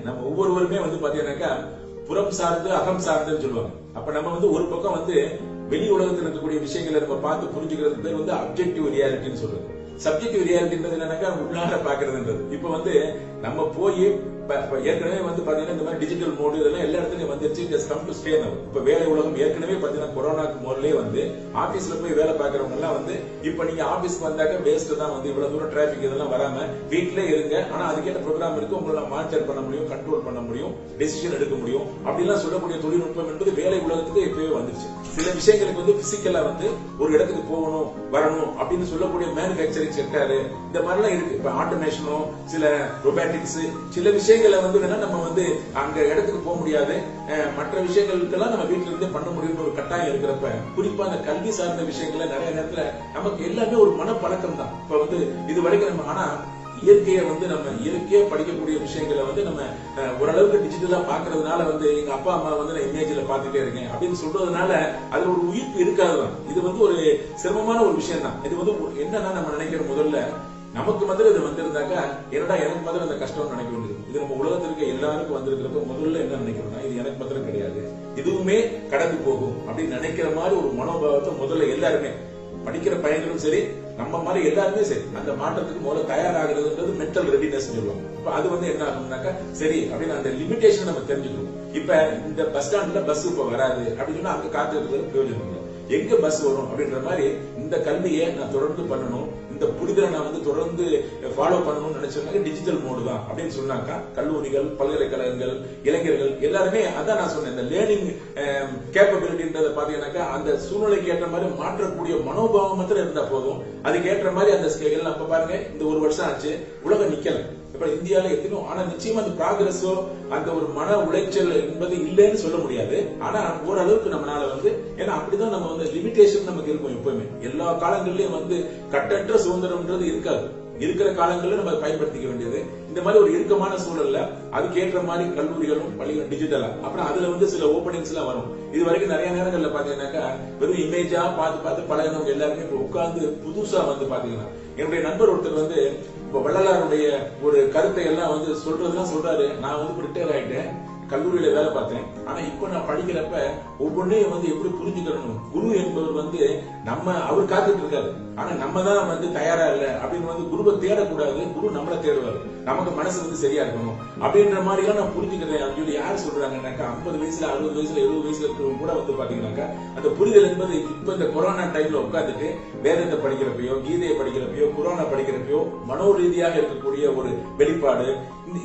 நம்ம ஒவ்வொருவருமே வந்து பாத்தீங்கன்னாக்கா புறம் சார்ந்து அகம் சார்ந்துன்னு சொல்லுவாங்க. அப்ப நம்ம வந்து ஒரு பக்கம் வந்து வெளி உலகத்தில் இருக்கக்கூடிய விஷயங்களை நம்ம பார்த்து புரிஞ்சுக்கிறது பேர் வந்து அப்ஜெக்டிவ் ரியாலிட்டின்னு சொல்றது. சப்ஜெக்டிவ் ரியாலிட்டின்றது என்னன்னாக்கா உள்ளார பாக்குறதுன்றது. இப்ப வந்து நம்ம போய் ஏற்கனவே வந்து பாத்தீங்கன்னா இந்த மாதிரி டிஜிட்டல் மோடு இதெல்லாம் எல்லா இடத்துலயும் வந்துருச்சு. Just come to stay now. இப்ப வேலை உலகம் ஏற்கனவே பாத்தீங்கன்னா கொரோனாக்கு முதல்ல வந்து ஆபீஸ்ல போய் வேலை பாக்குறவங்க எல்லாம் வந்து இப்ப நீங்க ஆபீஸ்க்கு வந்தாக்க வேஸ்ட் தான், வந்து இவ்வளவு தூரம் டிராபிக் இதெல்லாம் வராம வீட்டிலே இருங்க, ஆனா அதுக்கேற்ற ப்ரோக்ராம் இருக்கு, உங்களால மானிட்டர் பண்ண முடியும், கண்ட்ரோல் பண்ண முடியும், டெசிஷன் எடுக்க முடியும் அப்படிலாம் சொல்லக்கூடிய தொழில்நுட்பம் என்பது வேலை உலகத்துக்கு இப்பவே வந்துருச்சு. சில விஷயங்களுக்கு வந்து பிசிக்கலா வந்து ஒரு இடத்துக்கு போகணும் வரணும் அப்படின்னு சொல்லக்கூடிய மேனுபேக்சரிங் செக்டர் இந்த மாதிரிலாம் இருக்கு. இப்ப ஆட்டோமேஷனோ சில ரொபாட்டிக்ஸ் சில விஷயங்களை வந்து நம்ம வந்து அங்க இடத்துக்கு போக முடியாது, மற்ற விஷயங்களுக்கெல்லாம் நம்ம வீட்டுல இருந்தே பண்ண முடியும்னு ஒரு கட்டாயம் இருக்கிறப்ப குறிப்பா அந்த கல்வி சார்ந்த விஷயங்களை நிறைய நேரத்துல நமக்கு எல்லாமே ஒரு மனப்பழக்கம் தான். இப்ப வந்து இது வரைக்கும் நம்ம ஆனா இயற்கையை வந்து நம்ம இயற்கையா படிக்கக்கூடிய விஷயங்களை வந்து நம்ம ஓரளவுக்கு டிஜிட்டலா பாக்குறதுனால வந்து எங்க அப்பா அம்மா வந்து நான் இமேஜ்ல பாத்துட்டே இருக்கேன் அப்படின்னு சொல்றதுனால அது ஒரு உயிர்ப்பு இருக்காதுதான். இது வந்து ஒரு சிரமமான ஒரு விஷயம் தான். இது வந்து என்னன்னா நம்ம நினைக்கிற முதல்ல நமக்கு முதல்ல இது வந்திருந்தாக்கா என்னடா எனக்கு முதல்ல அந்த கஷ்டம் நினைக்க வேண்டியது. இது நம்ம உலகத்திற்கு எல்லாருக்கும் வந்திருக்கிறப்ப முதல்ல என்ன நினைக்கிறோம்னா இது எனக்கு முதல்ல கிடையாது, இதுவுமே கடந்து போகும் அப்படின்னு நினைக்கிற மாதிரி ஒரு மனோபாவத்தை முதல்ல எல்லாருமே படிக்கிற பையன்களும் சரி நம்ம மாதிரி எல்லாருமே சரி அந்த மாற்றத்துக்கு முதல்ல தயாராகிறதுன்றது மென்டல் ரெடினஸ் சொல்லுவாங்க. இப்ப அது வந்து என்ன ஆகும்னாக்கா சரி அப்படின்னு அந்த லிமிடேஷன் நம்ம தெரிஞ்சுக்கணும். இப்ப இந்த பஸ் ஸ்டாண்ட்ல பஸ் இப்ப வராது அப்படின்னு சொன்னா அங்க காத்து இருக்கிறது பிரயோஜனம் இல்லை. எங்க பஸ் வரும் அப்படின்ற மாதிரி இந்த கல்வியை நான் தொடர்ந்து பண்ணணும், இந்த புரிதலை நான் வந்து தொடர்ந்து ஃபாலோ பண்ணணும்னு நினைச்சோம்னாக்க டிஜிட்டல் மோடு தான் அப்படின்னு சொன்னாக்கா கல்லூரிகள் பல்கலைக்கழகங்கள் இளைஞர்கள் எல்லாருமே அதான் நான் சொன்னேன். இந்த லேர்னிங் கேப்பபிலிட்டின்றத பாத்தீங்கன்னாக்கா அந்த சூழ்நிலைக்கு ஏற்ற மாதிரி மாற்றக்கூடிய மனோபாவம் மாத்திரம் இருந்தா போதும். அதுக்கு ஏற்ற மாதிரி அந்த ஸ்கேல் அப்ப பாருங்க இந்த ஒரு வருஷம் ஆச்சு உலகம் நிக்கல. இப்ப இந்தியாவில எத்தனையோ ஆனா நிச்சயமா அந்த ப்ராகிரஸோ அந்த ஒரு மன உளைச்சல் என்பது இல்லைன்னு சொல்ல முடியாது. ஆனா ஓரளவுக்கு நம்மளால வந்து ஏன்னா அப்படிதான் நம்ம வந்து லிமிடேஷன் நமக்கு இருக்கும். எப்பவுமே எல்லா காலங்களிலயும் வந்து கட்டற்ற சுதந்திரம்ன்றது இருக்காது. இருக்கிற காலங்களில் நம்ம பயன்படுத்திக்க வேண்டியது இந்த மாதிரி ஒரு இறுக்கமான சூழல்ல அதுக்கேற்ற மாதிரி கல்லூரிகளும் பள்ளிகளும் டிஜிட்டலா அப்புறம் அதுல வந்து சில ஓபனிங்ஸ் எல்லாம் வரும். இது வரைக்கும் நிறைய நேரங்கள்ல பாத்தீங்கன்னாக்கா வெறும் இமேஜா பார்த்து பழகினவங்க எல்லாருமே இப்ப உட்கார்ந்து புதுசா வந்து பாத்தீங்கன்னா என்னுடைய நண்பர் ஒருத்தர் வந்து இப்ப வள்ளலாருடைய ஒரு கருத்தை எல்லாம் வந்து சொல்றதுதான் சொல்றாரு. நான் வந்து ரிட்டையர் ஆயிட்டேன், கல்லூரியில வேலை பார்த்தேன், ஆனா இப்ப நான் படிக்கிறப்ப ஒவ்வொன்றையும் வந்து எப்படி புரிஞ்சுக்கணும். குரு என்பவர் வந்து நம்ம அவர் காத்துட்டு இருக்காரு, ஆனா நம்ம தான் வந்து தயாரா இல்ல அப்படின்னு வந்து குருவை தேடக்கூடாது, குரு நம்மள தேடுவாரு. நமக்கு மனசு வந்து சரியா இருக்கணும் அப்படின்ற மாதிரி எல்லாம் நான் புரிஞ்சுக்கிறேன் அப்படின்னு சொல்லி யாரு சொல்றாங்கன்னாக்கா 50 வயசுல 60 வயசுல 70 வயசுல இருக்கிறவங்க கூட வந்து பாத்தீங்கன்னாக்கா அந்த புரிதல் என்பது இப்ப இந்த கொரோனா டைம்ல உட்காந்துட்டு வேதத்தை படிக்கிறப்பயோ கீதையை படிக்கிறப்பயோ குரானை படிக்கிறப்பயோ மனோ ரீதியாக இருக்கக்கூடிய ஒரு வெளிப்பாடு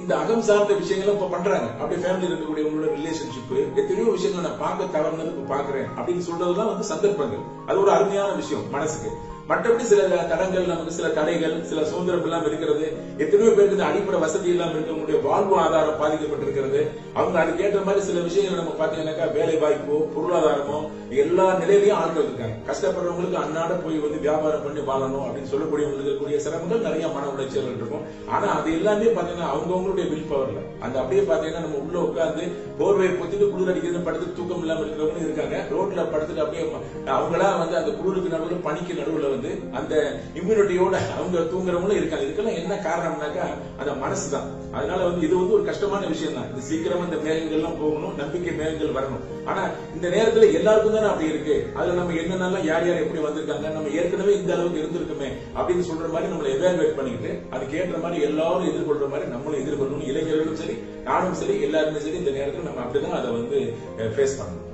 இந்த அகம் சார்ந்த விஷயங்களும் இப்ப பண்றாங்க. அப்படியே ஃபேமிலி இருக்கக்கூடிய உங்களோட ரிலேஷன்ஷிப் எத்தனையோ விஷயங்கள் நான் பார்க்க தவறுனது இப்ப பாக்குறேன் அப்படின்னு சொல்றதுலாம் வந்து சந்தர்ப்பங்கள். அது ஒரு அருமையான விஷயம் மனசுக்கு. மற்றபடி சில தடங்கள் நமக்கு சில தடைகள் சில சுதந்திரம் எல்லாம் இருக்கிறது. எத்தனையோ பேருக்கு அடிப்படை வசதி இல்லாம இருக்கவங்களுடைய வாழ்வு ஆதாரம் பாதிக்கப்பட்டிருக்கிறது. அவங்க அதுக்கேற்ற மாதிரி சில விஷயங்கள் நம்ம பாத்தீங்கன்னாக்கா வேலை வாய்ப்போ பொருளாதாரமோ எல்லா நிலையிலயும் ஆட்கள் இருக்காங்க. கஷ்டப்படுறவங்களுக்கு அன்னாட போய் வந்து வியாபாரம் பண்ணி வாழணும் அப்படின்னு சொல்லக்கூடியவங்களுக்கு இருக்கக்கூடிய சிரமங்கள் நிறைய மன உளைச்சல்கள் இருக்கும். ஆனா அது எல்லாமே பாத்தீங்கன்னா அவங்கவுங்களுடைய வில் பவர்ல அந்த அப்படியே பாத்தீங்கன்னா நம்ம உள்ள உட்கார்ந்து போர்வை பொத்திட்டு குளிர் அடிக்கிறது படுத்து தூக்கம் இல்லாம இருக்கிறவங்க இருக்காங்க. ரோட்ல படுத்துட்டு அப்படியே அவங்களா வந்து அந்த குளிருக்கு நடுவில் பனிக்கு நடுவில் வந்து அந்த இம்யூனிட்டியோட அவங்க தூங்குறவங்களும் இருக்காங்க. இதுக்கெல்லாம் என்ன காரணம்னாக்கா அந்த மனசு தான். அதனால வந்து இது வந்து ஒரு கஷ்டமான விஷயம் தான். இது சீக்கிரமா இந்த மேகங்கள் எல்லாம் போகணும், நம்பிக்கை மேகங்கள் வரணும். ஆனா இந்த நேரத்துல எல்லாருக்கும் தானே அப்படி இருக்கு. அதுல நம்ம என்னென்னலாம் யார் யார் எப்படி வந்திருக்காங்க, நம்ம ஏற்கனவே இந்த அளவுக்கு இருந்திருக்குமே அப்படின்னு சொல்ற மாதிரி நம்மளை எவாலுவேட் பண்ணிக்கிட்டு அதுக்கு ஏற்ற மாதிரி எல்லாரும் எதிர்கொள்ற மாதிரி நம்மளும் எதிர்கொள்ளணும். இளைஞர்களும் சரி நானும் சரி எல்லாருமே சரி இந்த நேரத்தில் நம்ம அப்படிதான் அதை வந்து ஃபேஸ் பண்ணணும்.